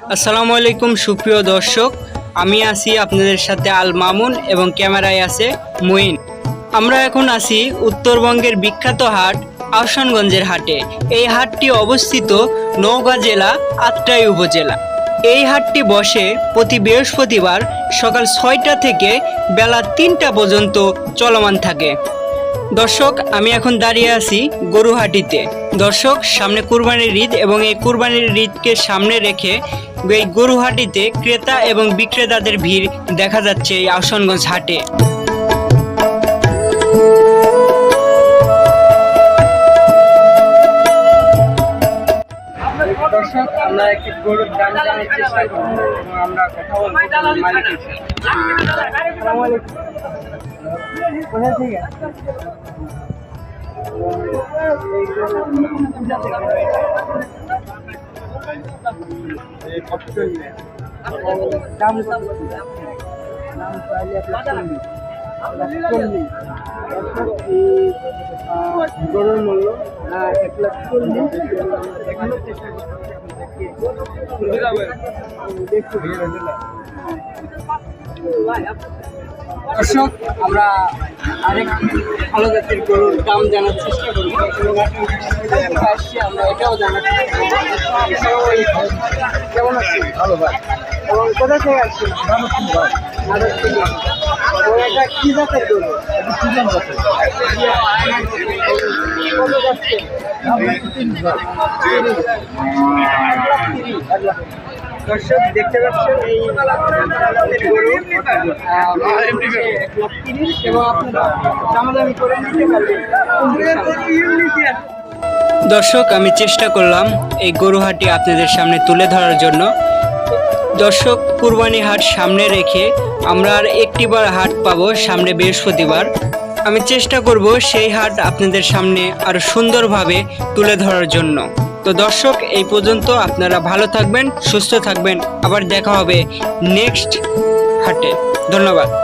আসসালামু আলাইকুম সুপ্রিয় দর্শক, আমি আছি আপনাদের সাথে আল মামুন এবং ক্যামেরায় আছে মুইন। আমরা এখন আছি উত্তরবঙ্গের বিখ্যাত হাট আহসানগঞ্জের হাটে। এই হাটটি অবস্থিত নওগাঁ জেলা আত্রাই উপজেলা। এই হাটটি বসে প্রতি বৃহস্পতিবার সকাল 6টা থেকে বেলা 3টা পর্যন্ত চলমান থাকে। দর্শক, আমি এখন দাঁড়িয়ে আছি গরুহাটিতে। দর্শক, সামনে কুরবানির ঈদ এবং এই কুরবানির ঈদকে সামনে রেখে এই গরুহাটিতে ক্রেতা এবং বিক্রেতাদের ভিড় দেখা যাচ্ছে এই আহসানগঞ্জ হাটে। দর্শক, আমরা একটি গরুর দাম জানার চেষ্টা করব এবং আমরা কথা বলবো মালিকের সাথে। আসসালামু আলাইকুম। কোথা থেকে? দাম গরুর মূল্য 1,40,000। দর্শক, আমরা আরেক ভালো জাতের গরুর দাম জানার চেষ্টা করবো এবং আসছি আমরা এটাও জানার চেষ্টা করবো। কেমন আছি? ভালো ভাই। এবং কোথা থেকে আসছি? ভাই আদার থেকে। এবং এটা কী জাতের গরু? সিজন আছে কত যাচ্ছে? দর্শক, দেখতে পাচ্ছেন এই গরু 1,30,000 এবং আপনারা দামাদামি করে নিতে পারবেন। দর্শক, আমি চেষ্টা করলাম এই গরুহাটি আপনাদের সামনে তুলে ধরার জন্য। দর্শক, কুরবানি হাট সামনে রেখে আমরা আর একটিবার হাট পাবো সামনে বৃহস্পতিবার। আমি চেষ্টা করব সেই হাট আপনাদের সামনে আরো সুন্দরভাবে তুলে ধরার জন্য। তো দর্শক, এই পর্যন্ত। আপনারা ভালো থাকবেন, সুস্থ থাকবেন। আবার দেখা হবে নেক্সট হাটে। ধন্যবাদ।